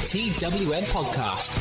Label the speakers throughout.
Speaker 1: TWM podcast.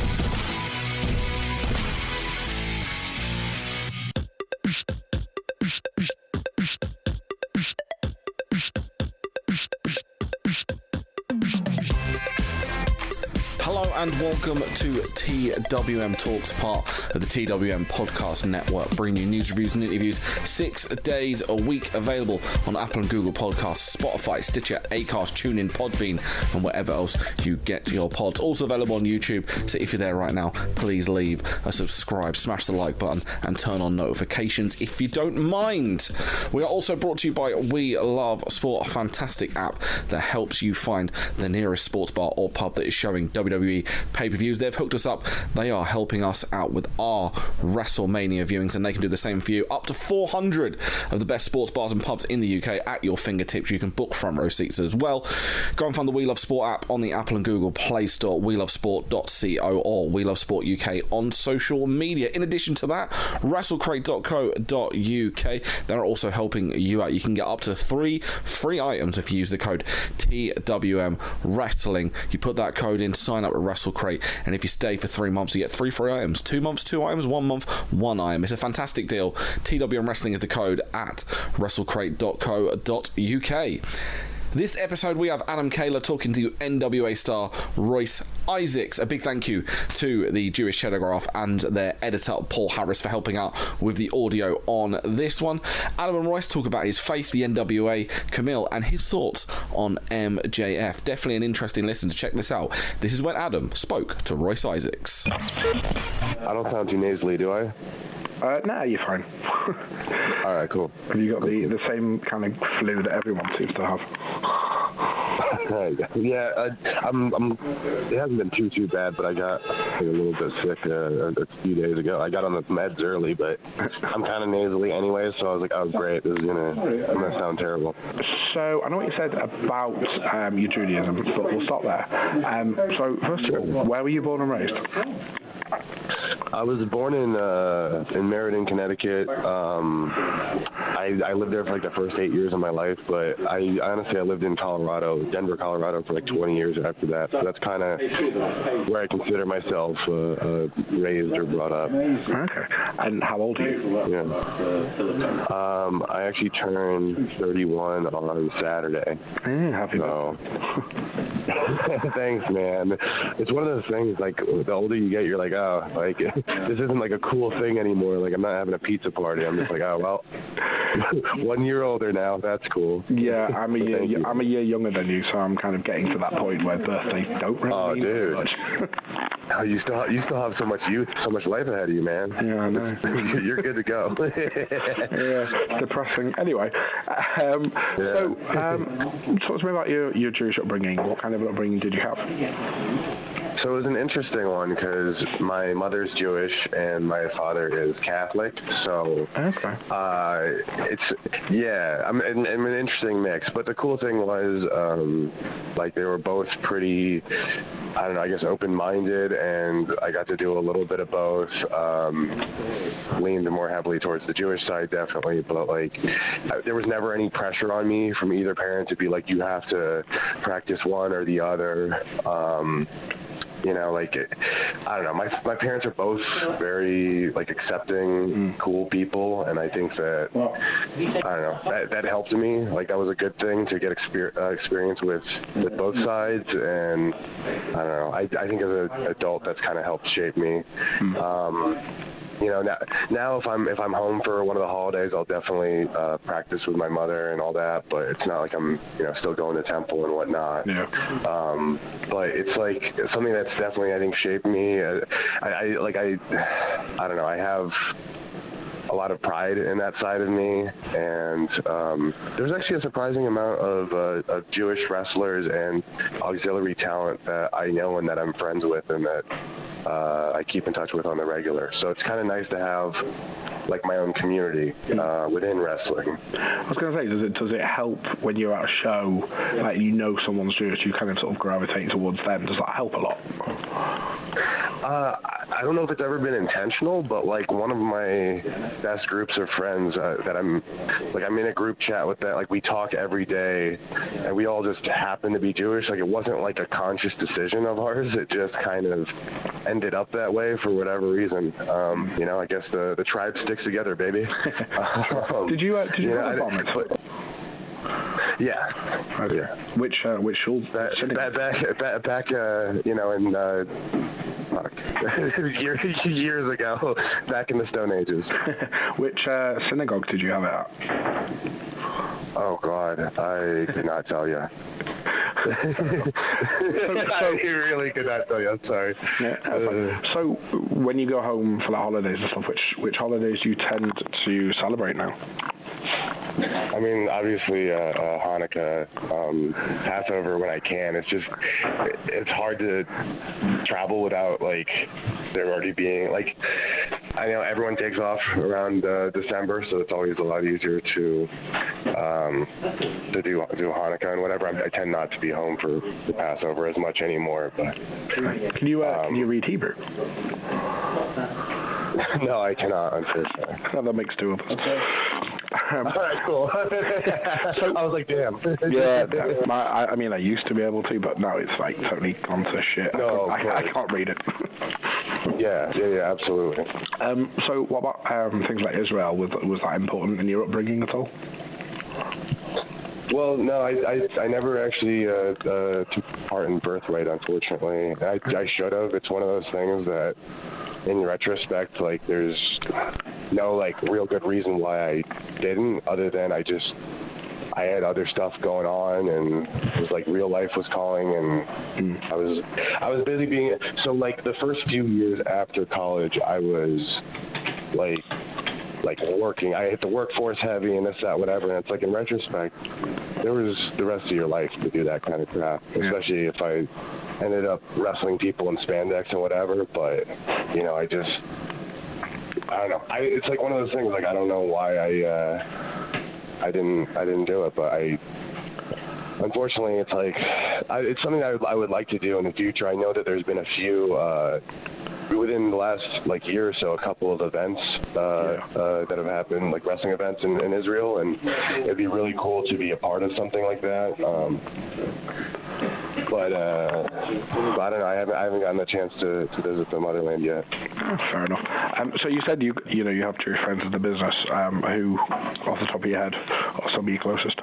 Speaker 2: Hello and welcome to TWM Talks, part of the TWM Podcast Network, bringing you news, reviews and interviews 6 days a week, available on Apple and Google Podcasts, Spotify, Stitcher, Acast, TuneIn, Podbean and wherever else you get your pods. Also available on YouTube, so if you're there right now, please leave a subscribe, smash the like button and turn on notifications if you don't mind. We are also brought to you by We Love Sport, a fantastic app that helps you find the nearest sports bar or pub that is showing WWE pay-per-views. They've hooked us up. They are helping us out with our WrestleMania viewings, and they can do the same for you. Up to 400 of the best sports bars and pubs in the UK at your fingertips. You can book front row seats as well. Go and find the We Love Sport app on the Apple and Google Play Store, welovesport.co or We Love Sport UK on social media. In addition to that, wrestlecrate.co.uk, they're also helping you out. You can get up to 3 free items if you use the code TWM Wrestling. You put that code in, sign up with WrestleCrate, and if you stay for 3 months, you get 3 free items. 2 months, 2 items. 1 month, 1 item. It's a fantastic deal. TWM Wrestling is the code at wrestlecrate.co.uk. This episode, we have Adam Cailler talking to NWA star Royce Isaacs. A big thank you to the Jewish Telegraph and their editor, Paul Harris, for helping out with the audio on this one. Adam and Royce talk about his faith, the NWA, Kamille, and his thoughts on MJF. Definitely an interesting listen to check this out. This is when Adam spoke to Royce Isaacs.
Speaker 3: I don't sound too nasally, do I?
Speaker 4: Nah, you're fine.
Speaker 3: All right, cool.
Speaker 4: Have you got the same kind of flu that everyone seems to have?
Speaker 3: Yeah, I'm. It hasn't been too bad, but I got a little bit sick a few days ago. I got on the meds early, but I'm kind of nasally anyway, so I was like, oh great, this is gonna sound terrible.
Speaker 4: So I know what you said about your Judaism, but we'll stop there. So first of all, where were you born and raised?
Speaker 3: I was born in Meriden, Connecticut. I lived there for like the first 8 years of my life, but I lived in Denver, Colorado for like 20 years after that. So that's kind of where I consider myself raised or brought up.
Speaker 4: Okay. And how old are you?
Speaker 3: Yeah. I actually turned 31 on Saturday.
Speaker 4: Happy
Speaker 3: Thanks, man. It's one of those things, like, the older you get, you're like, oh, like, this isn't like a cool thing anymore. Like, I'm not having a pizza party. I'm just like, oh, well, 1 year older now. That's cool.
Speaker 4: Yeah, I'm a year younger than you, so I'm kind of getting to that point where birthdays don't really mean much.
Speaker 3: Oh, you still have so much youth, so much life ahead of you, man.
Speaker 4: Yeah, I know.
Speaker 3: You're good to go.
Speaker 4: Yeah, depressing. Anyway, so talk to me about your Jewish upbringing. What kind of upbringing did you have?
Speaker 3: So it was an interesting one because my mother's Jewish and my father is Catholic. So I'm an interesting mix. But the cool thing was, like, they were both pretty, I don't know, I guess open-minded, and I got to do a little bit of both. Leaned more heavily towards the Jewish side, definitely, but like there was never any pressure on me from either parent to be like, you have to practice one or the other. You know, like, I don't know, my parents are both very, like, accepting, cool people, and I think that, I don't know, that helped me. Like, that was a good thing to get experience with both sides, and I don't know, I think as an adult that's kind of helped shape me. You know, now if I'm home for one of the holidays, I'll definitely practice with my mother and all that. But it's not like I'm, still going to temple and whatnot.
Speaker 4: Yeah.
Speaker 3: But it's like something that's definitely, I think, shaped me. I don't know. I have a lot of pride in that side of me, and there's actually a surprising amount of Jewish wrestlers and auxiliary talent that I know and that I'm friends with and that I keep in touch with on the regular. So it's kind of nice to have like my own community within wrestling.
Speaker 4: I was going to say, does it help when you're at a show, like someone's Jewish, you kind of sort of gravitate towards them? Does that help a lot?
Speaker 3: I don't know if it's ever been intentional, but like one of my best groups of friends that I'm in a group chat with that, like we talk every day and we all just happen to be Jewish. Like it wasn't like a conscious decision of ours. It just kind of ended up that way for whatever reason. I guess the tribe sticks together, baby.
Speaker 4: Did you go to bar mitzvah?
Speaker 3: Yeah.
Speaker 4: Oh, yeah. Which shul?
Speaker 3: Back years ago, back in the Stone Ages.
Speaker 4: Which synagogue did you have it at?
Speaker 3: Oh God, I could not tell you. I really could not tell you. I'm sorry.
Speaker 4: Yeah, so when you go home for the holidays and stuff, which holidays do you tend to celebrate now?
Speaker 3: I mean, obviously, Hanukkah, Passover when I can. It's hard to travel without, like, there already being, like, I know everyone takes off around December, so it's always a lot easier to do Hanukkah and whatever. I tend not to be home for the Passover as much anymore. But
Speaker 4: can you read Hebrew?
Speaker 3: No, I cannot, unfortunately.
Speaker 4: Oh, that makes two of us.
Speaker 3: All right, cool. So, I was like, damn.
Speaker 4: Yeah, I mean, I used to be able to, but now it's like totally gone to shit.
Speaker 3: No,
Speaker 4: I can't read it.
Speaker 3: Yeah, absolutely.
Speaker 4: So what about things like Israel? Was that important in your upbringing at all?
Speaker 3: Well, no, I never actually took part in Birthright, unfortunately. I should have. It's one of those things that, in retrospect, like, there's no, like, real good reason why I didn't, other than I had other stuff going on, and it was like real life was calling, and I was busy being, so like the first few years after college, I was like working. I hit the workforce heavy and this, that, whatever, and it's like, in retrospect, there was the rest of your life to do that kind of crap, especially if I ended up wrestling people in spandex and whatever, but, I don't know. It's like one of those things, like, I don't know why I didn't do it, but unfortunately, it's like, it's something I would like to do in the future. I know that there's been a few, within the last, like, year or so, a couple of events that have happened, like wrestling events in Israel, and it'd be really cool to be a part of something like that. But I don't know. I haven't gotten the chance to visit the motherland yet.
Speaker 4: Oh, fair enough. So you said you have two friends in the business. Who, off the top of your head, are some of your closest?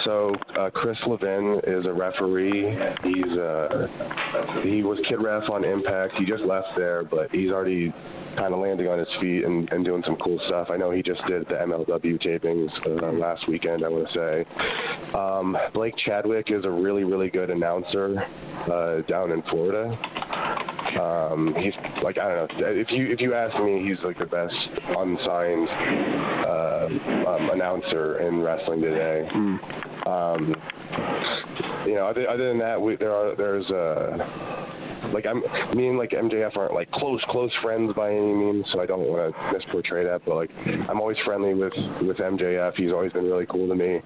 Speaker 3: So Chris Levin is a referee. He was kid ref on Impact. He just left there, but he's already kind of landing on his feet and doing some cool stuff. I know he just did the MLW tapings last weekend, I want to say. Blake Chadwick is a really, really good announcer down in Florida. He's like, I don't know, if you ask me, he's like the best unsigned announcer in wrestling today. Other than that, there's me and like MJF aren't like close friends by any means, so I don't want to misportray that, but like, I'm always friendly with MJF. He's always been really cool to me.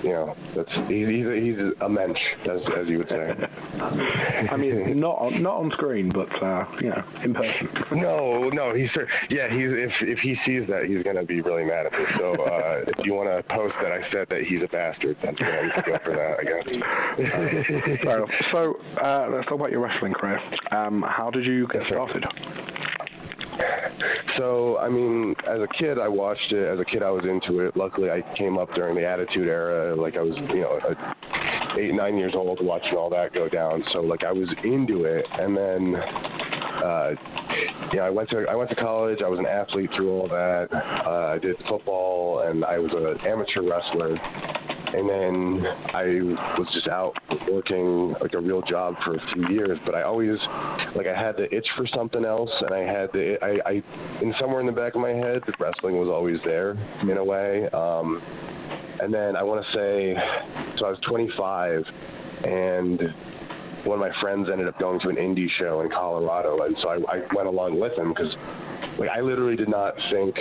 Speaker 3: He's a mensch, as you would say.
Speaker 4: I mean, not on screen, but in person.
Speaker 3: No, if he sees that, he's gonna be really mad at me. So if you want to post that I said that he's a bastard, then you can go for that, I guess.
Speaker 4: Fair enough. So let's talk about your wrestling career. How did you get started?
Speaker 3: So, I mean, as a kid, I watched it. As a kid, I was into it. Luckily, I came up during the Attitude Era. Like, I was, 8, 9 years old watching all that go down. So, like, I was into it. And then, I went to college. I was an athlete through all that. I did football, and I was an amateur wrestler. And then I was just out working like a real job for a few years, but I always, like, I had the itch for something else, and and somewhere in the back of my head, the wrestling was always there in a way. And then I want to say, so I was 25, and one of my friends ended up going to an indie show in Colorado, and so I went along with him because, like, I literally did not think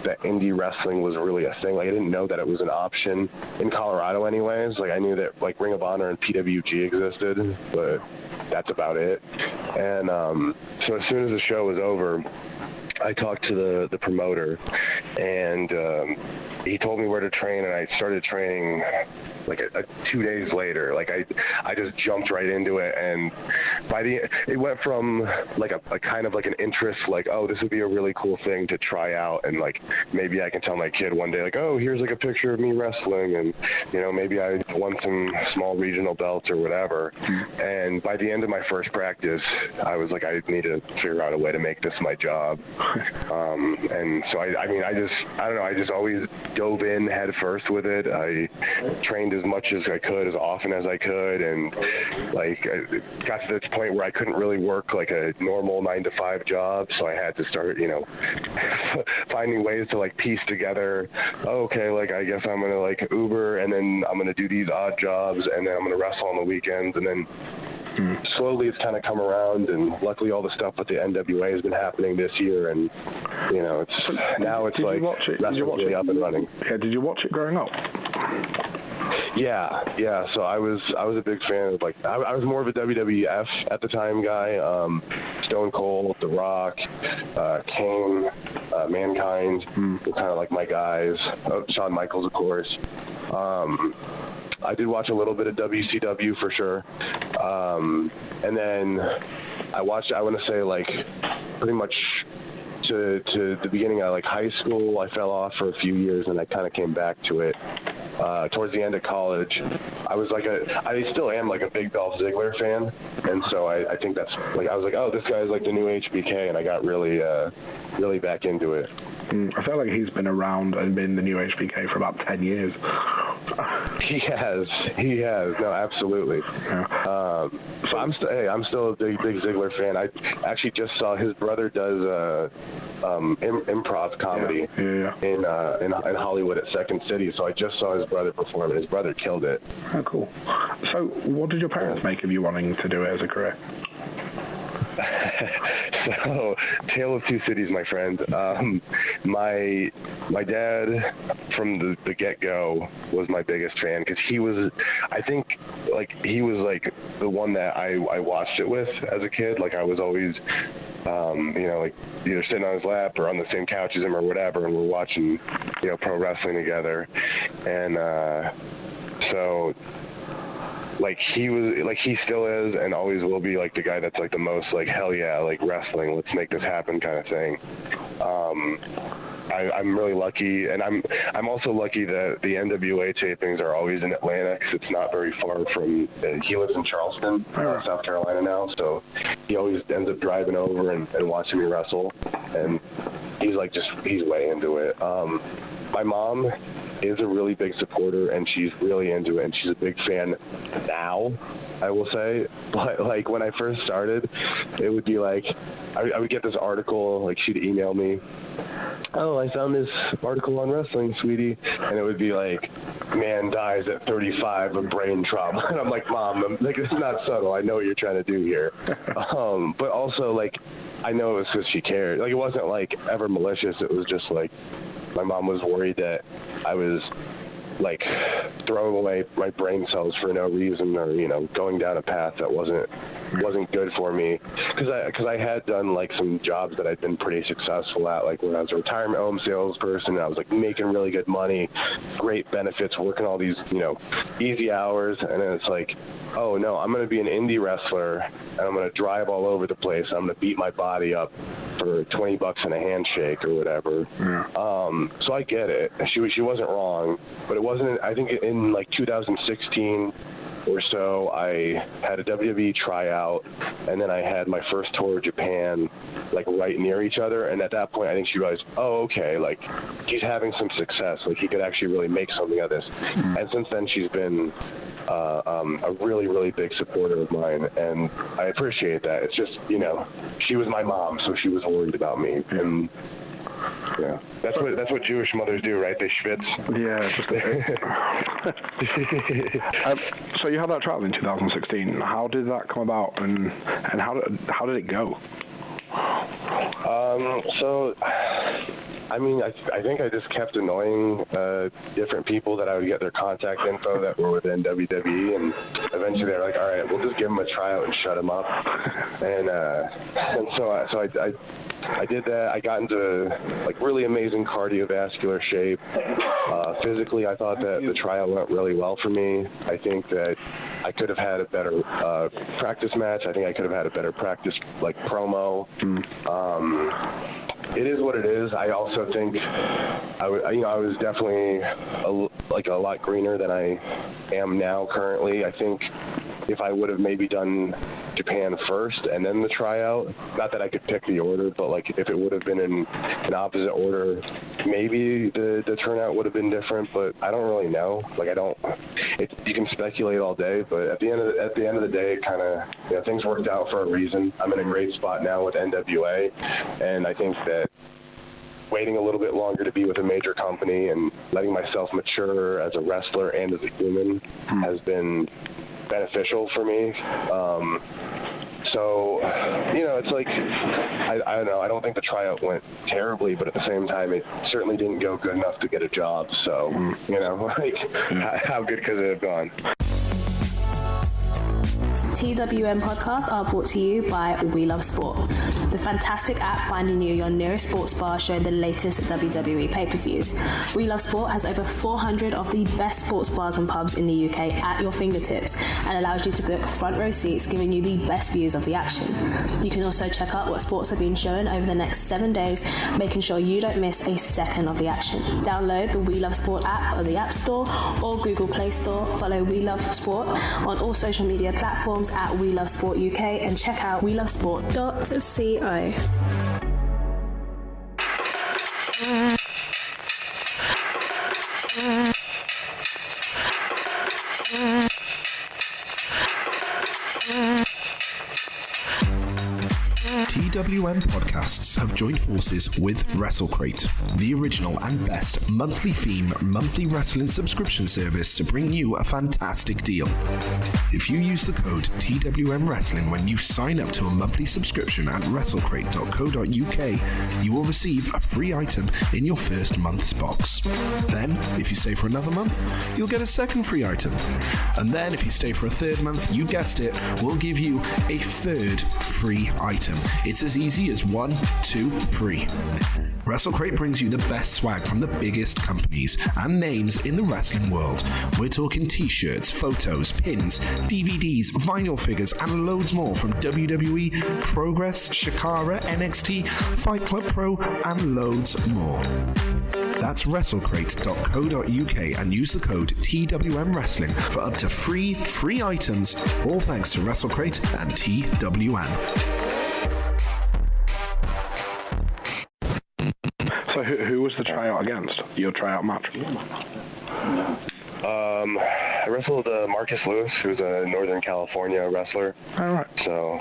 Speaker 3: that indie wrestling was really a thing. Like, I didn't know that it was an option in Colorado anyways. Like, I knew that, like, Ring of Honor and PWG existed, but that's about it. And so as soon as the show was over, I talked to the promoter, and he told me where to train, and I started training like 2 days later. Like I just jumped right into it, and it went from like a kind of like an interest, like, oh, this would be a really cool thing to try out, and like maybe I can tell my kid one day, like, oh, here's like a picture of me wrestling, and you know, maybe I won some small regional belts or whatever. And by the end of my first practice, I was like, I need to figure out a way to make this my job. And so I don't know, I just always dove in head first with it. I trained as much as I could, as often as I could, and like I got to this point where I couldn't really work like a normal 9-to-5 job, so I had to start, you know, finding ways to like piece together, oh, okay, like I guess I'm gonna like Uber, and then I'm gonna do these odd jobs, and then I'm gonna wrestle on the weekends, and then slowly it's kind of come around, and luckily all the stuff with the NWA has been happening this year, and you know, it's like wrestling's really up and running.
Speaker 4: Yeah, did you watch it growing up?
Speaker 3: Yeah. So I was a big fan of, like, I was more of a WWF at the time guy. Stone Cold, The Rock, Kane, Mankind were kind of like my guys. Shawn Michaels, of course. I did watch a little bit of WCW for sure. And then I watched, I want to say, like, pretty much to the beginning of like high school. I fell off for a few years, and I kind of came back to it towards the end of college. I still am like a big Dolph Ziggler fan, and so I think that's like, I was like, oh, this guy's like the new HBK, and I got really back into it.
Speaker 4: I feel like he's been around and been the new HBK for about 10 years.
Speaker 3: He has. No, absolutely. Yeah. So I'm still a big Ziggler fan. I actually just saw his brother does improv comedy in Hollywood at Second City. So I just saw his brother perform, and his brother killed it.
Speaker 4: Oh, cool. So what did your parents make of you wanting to do it as a career?
Speaker 3: So, tale of two cities, my friend. My dad, from the get-go, was my biggest fan, because he was, I think, like, he was like the one that I watched it with as a kid. Like, I was always, you know, like either sitting on his lap or on the same couch as him or whatever, and we're watching, you know, pro wrestling together, and so. Like, he was, like, he still is and always will be, like, the guy that's, like, the most, like, hell yeah, like, wrestling, let's make this happen kind of thing. I'm really lucky, and I'm also lucky that the NWA tapings are always in Atlanta, because it's not very far from, he lives in Charleston, South Carolina now, so he always ends up driving over and watching me wrestle, and he's way into it. My mom is a really big supporter, and she's really into it, and she's a big fan now, I will say. But like when I first started, it would be like I would get this article, like she'd email me, oh, I found this article on wrestling, sweetie, and it would be like, man dies at 35 of brain trauma, and I'm like, Mom, like, it's not subtle, I know what you're trying to do here. But also, like, I know it was because she cared. Like, it wasn't like ever malicious. It was just like my mom was worried that I was like throwing away my brain cells for no reason, or, you know, going down a path that wasn't good for me, because I had done like some jobs that I'd been pretty successful at, like when I was a retirement home salesperson, and I was like making really good money, great benefits, working all these, you know, easy hours, and then it's like, oh no, I'm going to be an indie wrestler, and I'm going to drive all over the place, I'm going to beat my body up for $20 and a handshake or whatever. So I get it. She wasn't wrong, but it wasn't, I think in like 2016 or so, I had a WWE tryout, and then I had my first tour of Japan, like right near each other, and at that point I think she realized, oh, okay, like he's having some success, like he could actually really make something of this. And since then she's been a really, really big supporter of mine, and I appreciate that. It's just, you know, she was my mom, so she was worried about me, and yeah, that's what Jewish mothers do, right? They schwitz.
Speaker 4: Yeah, just a bit. So you had that trial in 2016. How did that come about, and how did it go?
Speaker 3: So I mean, I think I just kept annoying different people that I would get their contact info that were within WWE, and eventually they were like, all right, we'll just give them a tryout and shut them up. And so I did that. I got into like really amazing cardiovascular shape. Physically, I thought that the tryout went really well for me. I think that I could have had a better practice match. I think I could have had a better practice like promo. It is what it is. I also think I was definitely a lot greener than I am now currently. I think if I would have maybe done Japan first and then the tryout, not that I could pick the order, but like if it would have been in an opposite order, maybe the turnout would have been different. But I don't really know. Like you can speculate all day, but at the end of the day, kind of things worked out for a reason. I'm in a great spot now with NWA, and I think that waiting a little bit longer to be with a major company and letting myself mature as a wrestler and as a human has been beneficial for me. So, it's like, I don't know. I don't think the tryout went terribly, but at the same time, it certainly didn't go good enough to get a job. So, how good could it have gone?
Speaker 5: TWM podcasts are brought to you by We Love Sport, the fantastic app finding you your nearest sports bar showing the latest WWE pay-per-views. We Love Sport has over 400 of the best sports bars and pubs in the UK at your fingertips and allows you to book front row seats, giving you the best views of the action. You can also check out what sports are being shown over the next 7 days, making sure you don't miss a second of the action. Download the We Love Sport app on the App Store or Google Play Store. Follow We Love Sport on all social media platforms at We Love Sport UK and check out welovesport.co.
Speaker 6: TWM podcasts have joined forces with WrestleCrate, the original and best monthly theme, monthly wrestling subscription service to bring you a fantastic deal. If you use the code TWM Wrestling when you sign up to a monthly subscription at WrestleCrate.co.uk, you will receive a free item in your first month's box. Then, if you stay for another month, you'll get a second free item. And then, if you stay for a third month, you guessed it, we'll give you a third free item. It's as easy as 1, 2, 3. WrestleCrate brings you the best swag from the biggest companies and names in the wrestling world. We're talking t-shirts, photos, pins, DVDs, vinyl figures, and loads more from WWE, Progress, Shakara, NXT, Fight Club Pro, and loads more. That's WrestleCrate.co.uk and use the code TWM Wrestling for up to free items, all thanks to WrestleCrate and TWM.
Speaker 4: So who was the tryout against? Your tryout match?
Speaker 3: I wrestled Marcus Lewis, who's a Northern California wrestler.
Speaker 4: All right.
Speaker 3: So,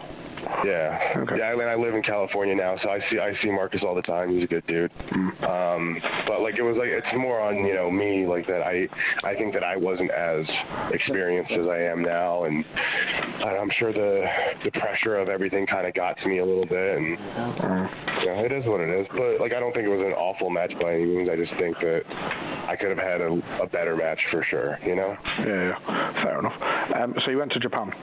Speaker 3: yeah.
Speaker 4: Okay.
Speaker 3: Yeah, I live in California now, so I see Marcus all the time. He's a good dude. But like it's more on me, like that. I think that I wasn't as experienced as I am now, and I'm sure the pressure of everything kind of got to me a little bit, and it is what it is. But like I don't think it was an awful match by any means. I just think that I could have had a better match for sure.
Speaker 4: Yeah, fair enough. So you went to Japan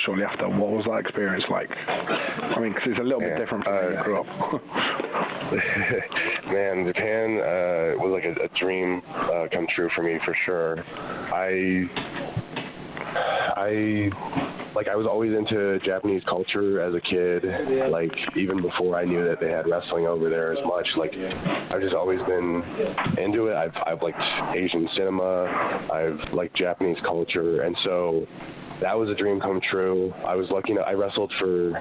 Speaker 4: shortly after. What was that experience like? I mean, because it's a little bit different from where you grew up.
Speaker 3: Man, Japan was like a dream come true for me for sure. I was always into Japanese culture as a kid, like even before I knew that they had wrestling over there as much. Like I've just always been into it. I've liked Asian cinema, I've liked Japanese culture, and so that was a dream come true. I was lucky enough. I wrestled for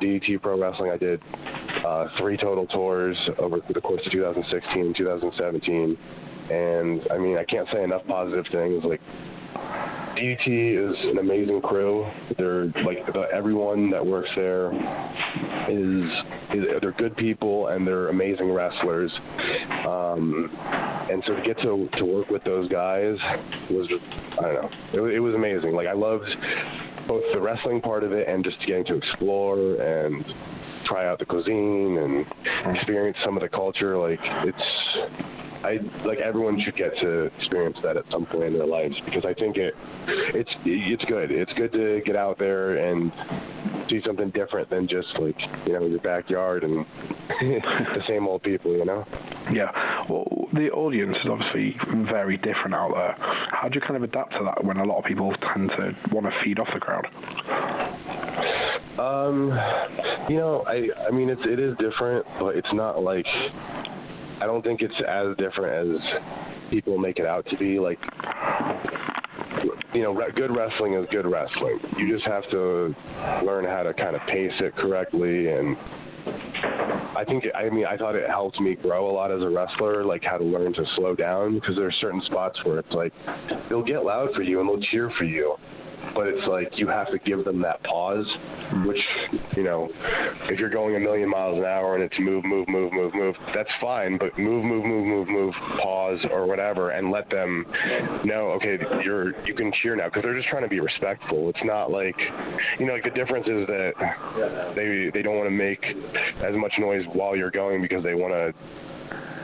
Speaker 3: DDT Pro Wrestling. I did 3 total tours over the course of 2016 and 2017, and I mean I can't say enough positive things. Like DDT is an amazing crew. They're like everyone that works there they're good people and they're amazing wrestlers. And so to get to work with those guys was just, I don't know, it was amazing. Like I loved both the wrestling part of it and just getting to explore and try out the cuisine and experience some of the culture. Like everyone should get to experience that at some point in their lives, because I think it's good. It's good to get out there and see something different than just like, your backyard and the same old people,
Speaker 4: Yeah. Well, the audience is obviously very different out there. How do you kind of adapt to that when a lot of people tend to want to feed off the crowd?
Speaker 3: I mean, it is different, but it's not like, I don't think it's as different as people make it out to be. Like, good wrestling is good wrestling. You just have to learn how to kind of pace it correctly, and I thought it helped me grow a lot as a wrestler, like how to learn to slow down, because there are certain spots where it's like they'll get loud for you and they'll cheer for you, but it's like you have to give them that pause, which, if you're going a million miles an hour and it's move, that's fine, but move, pause or whatever, and let them know, okay, you can cheer now, because they're just trying to be respectful. It's not like, like the difference is that they don't want to make as much noise while you're going because they want to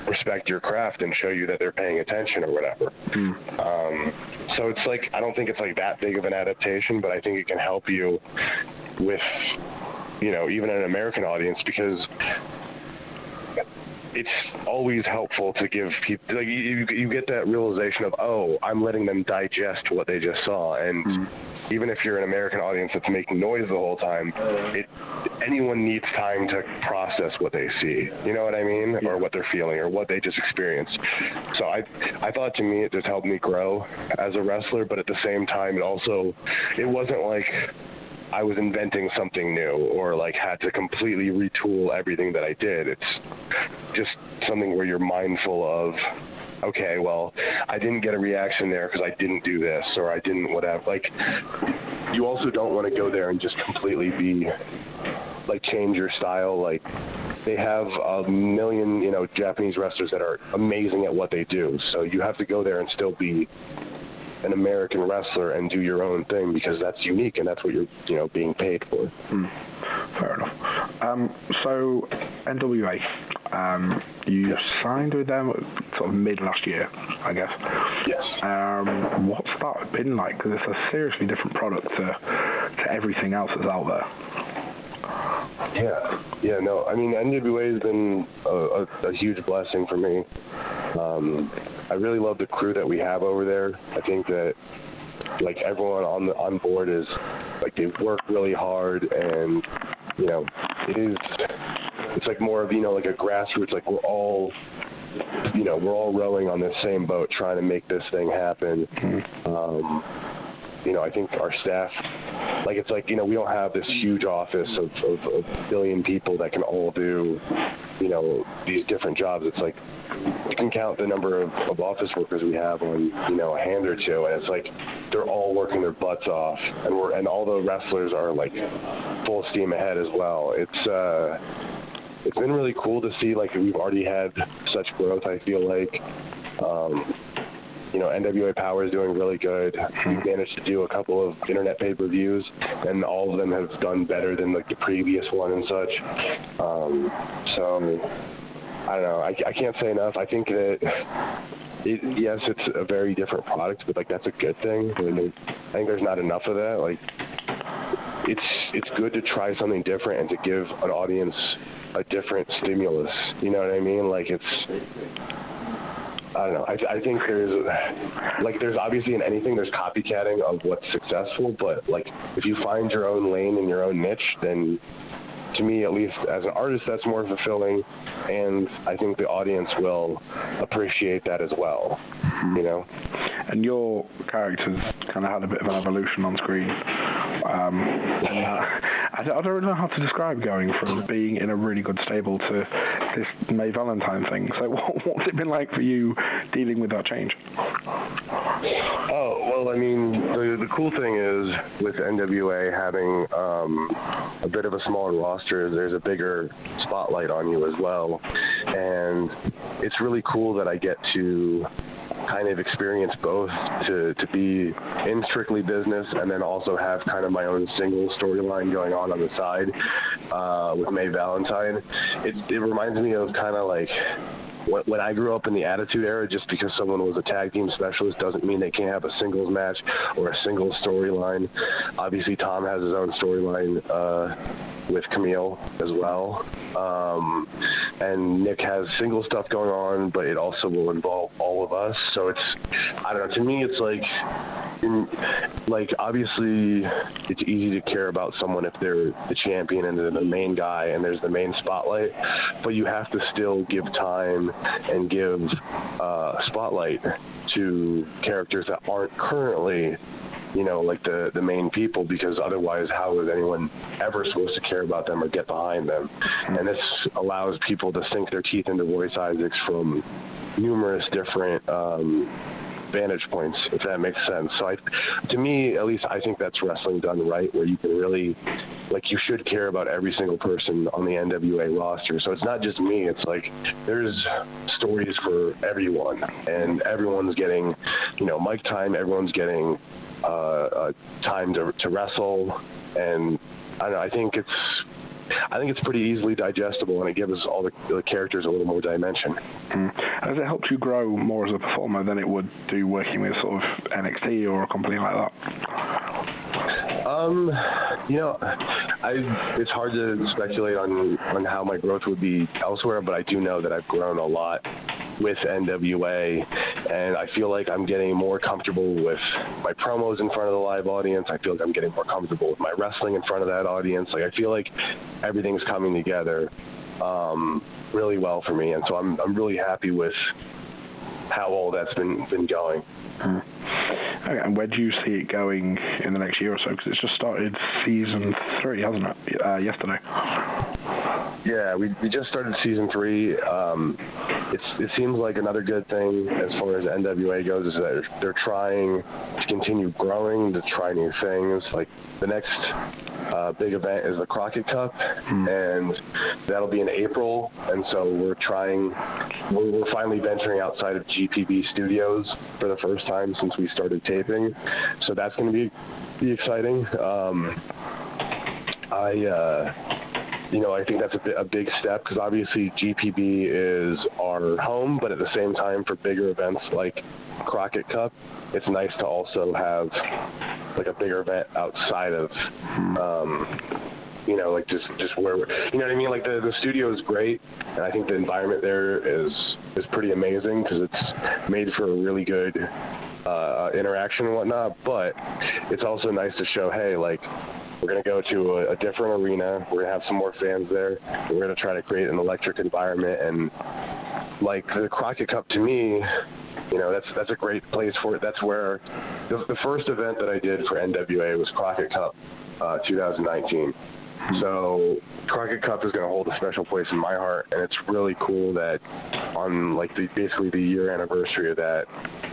Speaker 3: respect your craft and show you that they're paying attention or whatever. So it's like, I don't think it's like that big of an adaptation, but I think it can help you with, even an American audience, because it's always helpful to give people, like, you get that realization of, oh, I'm letting them digest what they just saw. And even if you're an American audience that's making noise the whole time, anyone needs time to process what they see, you know what I mean? Or what they're feeling or what they just experienced. So I thought, to me, it just helped me grow as a wrestler, but at the same time, it wasn't like I was inventing something new or like had to completely retool everything that I did. It's just something where you're mindful of, okay, well, I didn't get a reaction there because I didn't do this, or I didn't whatever. Like, you also don't want to go there and just completely be, like, change your style. Like, they have a million, Japanese wrestlers that are amazing at what they do. So you have to go there and still be an American wrestler and do your own thing, because that's unique and that's what you're, being paid for.
Speaker 4: Fair enough. So NWA, you signed with them sort of mid last year, I guess.
Speaker 3: Yes.
Speaker 4: What's that been like? Because it's a seriously different product to everything else that's out there.
Speaker 3: Yeah, no, I mean, NWA has been a huge blessing for me. I really love the crew that we have over there. I think that, like, everyone on board is, like, they work really hard, and, it's like more of, like a grassroots, like we're all rowing on the same boat trying to make this thing happen. I think our staff, like, it's like, we don't have this huge office of a billion people that can all do, these different jobs. It's like, you can count the number of office workers we have on, a hand or two, and it's like they're all working their butts off, and all the wrestlers are like full steam ahead as well. It's been really cool to see, like, we've already had such growth. I feel like, NWA Power is doing really good. We've managed to do a couple of internet pay-per-views, and all of them have done better than, like, the previous one and such. So I don't know. I can't say enough. I think that, yes, it's a very different product, but, like, that's a good thing. I think there's not enough of that. Like, it's good to try something different and to give an audience a different stimulus. You know what I mean? Like, I don't know. I think there's obviously in anything there's copycatting of what's successful, but, like, if you find your own lane and your own niche, then, to me, at least as an artist, that's more fulfilling, and I think the audience will appreciate that as well.
Speaker 4: And your characters kind of had a bit of an evolution on screen. I don't really know how to describe going from being in a really good stable to this May Valentine thing. So what's it been like for you dealing with that change?
Speaker 3: Oh, well, I mean, the cool thing is with NWA having a bit of a smaller roster, there's a bigger spotlight on you as well. And it's really cool that I get to kind of experience both, to be in strictly business and then also have kind of my own single storyline going on the side with May Valentine. It reminds me of kind of like when I grew up in the Attitude Era. Just because someone was a tag team specialist doesn't mean they can't have a singles match or a single storyline. Obviously, Tom has his own storyline with Kamille as well. And Nick has single stuff going on, but it also will involve all of us. So it's, I don't know, to me it's like obviously it's easy to care about someone if they're the champion and they're the main guy and there's the main spotlight, but you have to still give time and give spotlight to characters that aren't currently, you know, like the main people, because otherwise how is anyone ever supposed to care about them or get behind them? And this allows people to sink their teeth into Royce Isaacs from numerous different vantage points, if that makes sense. So to me, at least, I think that's wrestling done right, where you can really, like, you should care about every single person on the NWA roster. So it's not just me. It's like there's stories for everyone, and everyone's getting, you know, mic time. Everyone's getting time to wrestle, and I don't know. I think it's pretty easily digestible, and it gives all the characters a little more dimension.
Speaker 4: Has it helped you grow more as a performer than it would do working with sort of NXT or a company like that?
Speaker 3: You know, it's hard to speculate on how my growth would be elsewhere, but I do know that I've grown a lot with NWA, and I feel like I'm getting more comfortable with my promos in front of the live audience. I feel like I'm getting more comfortable with my wrestling in front of that audience. Like, I feel like everything's coming together really well for me, and so I'm really happy with how all that's been going.
Speaker 4: Okay, and where do you see it going in the next year or so? Because it's just started season 3, hasn't it? Yesterday.
Speaker 3: Yeah, we just started season 3. It seems like another good thing as far as NWA goes is that they're trying to continue growing, to try new things. Like, the next big event is the Crockett Cup, and that'll be in April. And so we're finally venturing outside of GPB Studios for the first time since we started taping. So that's going to be exciting. I think that's a big step, because obviously GPB is our home, but at the same time, for bigger events like Crockett Cup, it's nice to also have like a bigger event outside of, like just where you know what I mean. Like the studio is great, and I think the environment there is pretty amazing, because it's made for a really good interaction and whatnot. But it's also nice to show, hey, like, we're going to go to a different arena. We're going to have some more fans there. We're going to try to create an electric environment. And like the Crockett Cup, to me, you know, that's a great place for it. That's where the first event that I did for NWA was Crockett Cup 2019. So Crockett Cup is going to hold a special place in my heart, and it's really cool that on like basically the year anniversary of that,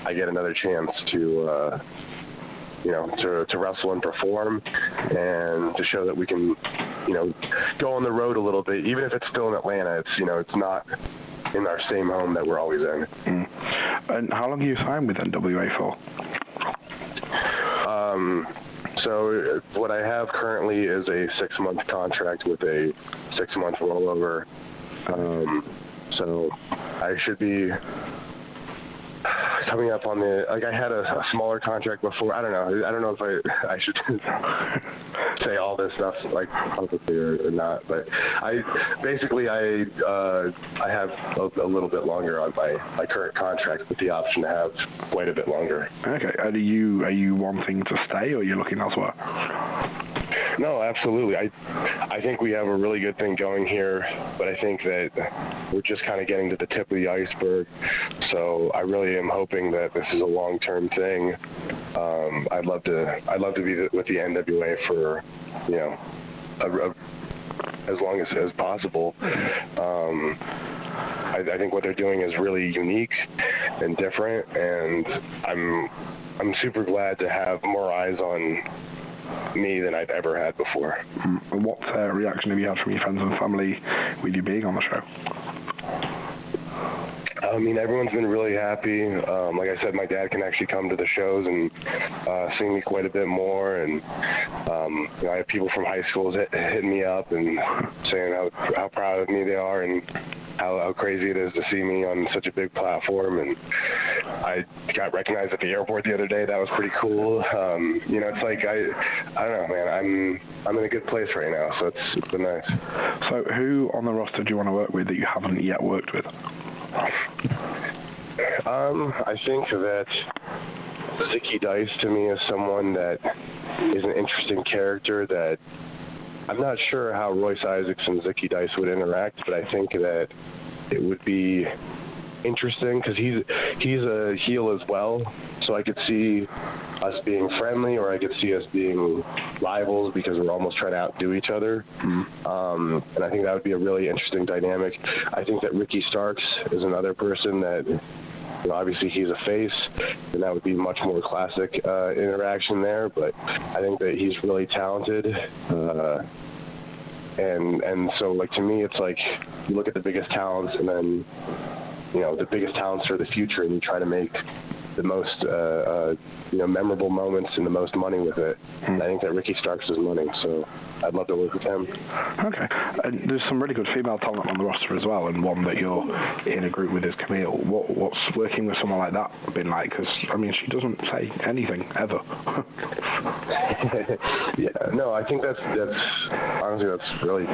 Speaker 3: I get another chance to wrestle and perform, and to show that we can, you know, go on the road a little bit, even if it's still in Atlanta. It's, you know, it's not in our same home that we're always in.
Speaker 4: And how long are you signed with NWA for?
Speaker 3: So what I have currently is a 6-month contract with a 6-month rollover. So I should be coming up on I had a smaller contract before. I don't know if I should say all this stuff like publicly or not, but I have a little bit longer on my current contract, with the option to have quite a bit longer. Okay.
Speaker 4: Are you wanting to stay, or are you looking elsewhere?
Speaker 3: No, absolutely. I think we have a really good thing going here, but I think that we're just kind of getting to the tip of the iceberg. So I really am hoping that this is a long-term thing. I'd love to be with the NWA for, you know, as long as possible. I think what they're doing is really unique and different, and I'm super glad to have more eyes on me than I've ever had before.
Speaker 4: What reaction have you had from your friends and family with you being on the show?
Speaker 3: I mean, everyone's been really happy. Like I said, my dad can actually come to the shows and see me quite a bit more. And I have people from high schools hitting me up and saying how proud of me they are and how crazy it is to see me on such a big platform. And I got recognized at the airport the other day. That was pretty cool. It's like I don't know, man. I'm in a good place right now, so it's been nice.
Speaker 4: So, who on the roster do you want to work with that you haven't yet worked with?
Speaker 3: I think that Zicky Dice to me is someone that is an interesting character that I'm not sure how Royce Isaacs and Zicky Dice would interact, but I think that it would be interesting because he's a heel as well, so I could see us being friendly, or I could see us being rivals because we're almost trying to outdo each other. And I think that would be a really interesting dynamic. I think that Ricky Starks is another person that, obviously he's a face, and that would be much more classic interaction there, but I think that he's really talented. And so, like, to me, it's like you look at the biggest talents and then, the biggest talents for the future, and you try to make the most memorable moments and the most money with it. And I think that Ricky Starks is money, so I'd love to work with him.
Speaker 4: Okay. And there's some really good female talent on the roster as well, and one that you're in a group with is Kamille. What's working with someone like that been like? Because, I mean, she doesn't say anything, ever.
Speaker 3: Yeah, no, I think that's honestly, that's really,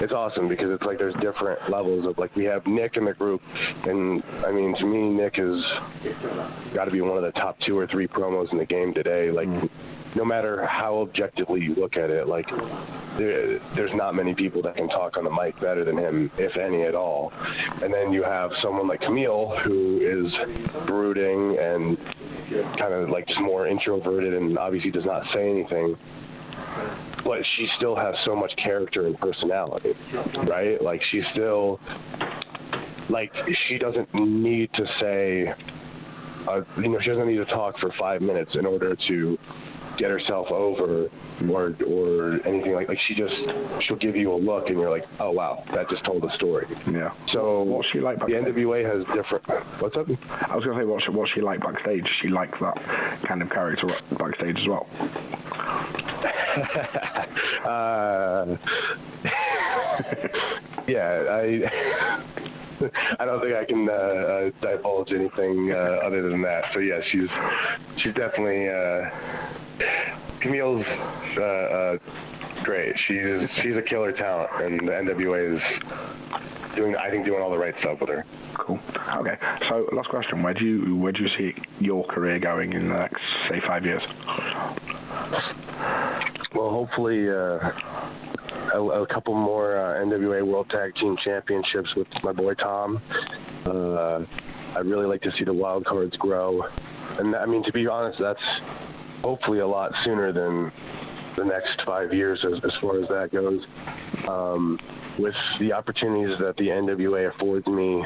Speaker 3: it's awesome because it's like there's different levels of, like, we have Nick in the group, and, I mean, to me, Nick has got to be one of the top 2 or 3 promos in the game today. Like, no matter how objectively you look at it, like, there's not many people that can talk on the mic better than him, if any at all. And then you have someone like Kamille, who is brooding and kind of like just more introverted and obviously does not say anything, but she still has so much character and personality, right? Like, she's still, like, she doesn't need to say, she doesn't need to talk for 5 minutes in order to get herself over or anything like she'll give you a look and you're like, oh wow, that just told a story.
Speaker 4: Yeah.
Speaker 3: So
Speaker 4: what's she like backstage?
Speaker 3: The NWA has different. What's up?
Speaker 4: I was going to say, what's she like backstage? She likes that kind of character backstage as well.
Speaker 3: Yeah, I don't think I can divulge anything other than that. So yeah, she's definitely Camille's great. She's a killer talent, and the NWA is doing all the right stuff with her.
Speaker 4: Cool. Okay. So last question: Where do you see your career going in the next, say, 5 years?
Speaker 3: Well, hopefully a couple more NWA World Tag Team Championships with my boy Tom. I'd really like to see the wild cards grow, and I mean, to be honest, that's hopefully a lot sooner than the next 5 years as far as that goes. With the opportunities that the NWA affords me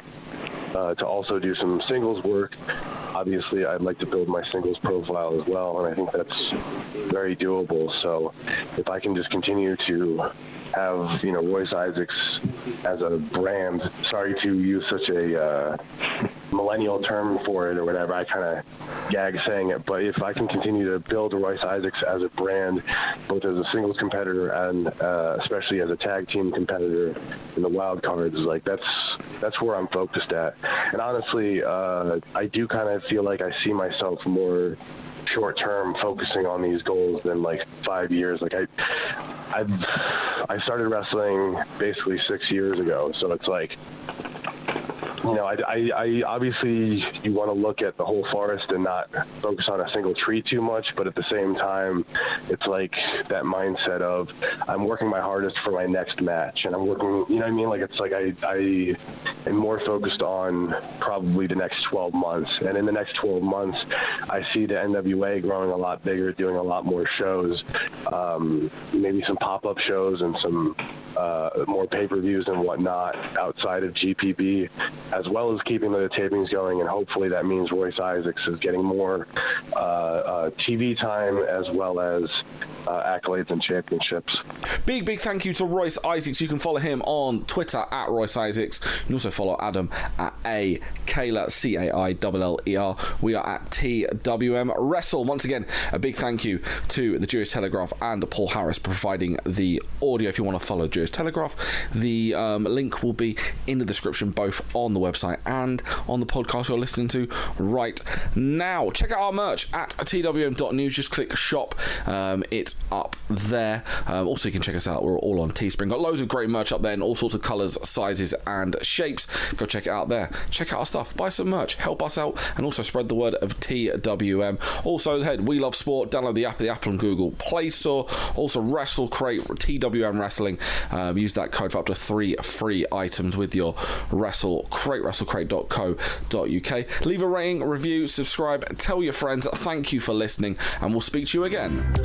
Speaker 3: to also do some singles work, obviously I'd like to build my singles profile as well, and I think that's very doable. So if I can just continue to have, Royce Isaacs as a brand, sorry to use such a millennial term for it or whatever, I kind of gag saying it, but if I can continue to build Royce Isaacs as a brand, both as a singles competitor and especially as a tag team competitor in the wild cards, like that's where I'm focused at. And honestly, I do kind of feel like I see myself more short term focusing on these goals than like 5 years. Like I started wrestling basically 6 years ago, so it's like, I obviously you want to look at the whole forest and not focus on a single tree too much, but at the same time, it's like that mindset of I'm working my hardest for my next match, and I'm working, you know what I mean? Like, it's like I am more focused on probably the next 12 months, and in the next 12 months, I see the NWA growing a lot bigger, doing a lot more shows, maybe some pop-up shows and some more pay-per-views and whatnot outside of GPB, as well as keeping the tapings going, and hopefully that means Royce Isaacs is getting more TV time as well as accolades and championships.
Speaker 2: Big thank you to Royce Isaacs. You can follow him on Twitter at Royce Isaacs. You can also follow Adam at Cailler, Cailler. We are at TWM Wrestle. Once again, a big thank you to the Jewish Telegraph and Paul Harris providing the audio. If you want to follow Jewish Telegraph, the link will be in the description, both on the website and on the podcast you're listening to right now. Check out our merch at twm.news. Just click shop. It's up there. Also, you can check us out. We're all on Teespring. Got loads of great merch up there in all sorts of colours, sizes and shapes. Go check it out there. Check out our stuff. Buy some merch. Help us out and also spread the word of TWM. Also, head We Love Sport. Download the app, the Apple and Google Play Store. Also, Wrestle Crate, TWM Wrestling. Use that code for up to 3 free items with your Wrestle Crate, wrestlecrate.co.uk. Leave a rating, review, subscribe, tell your friends. Thank you for listening, and we'll speak to you again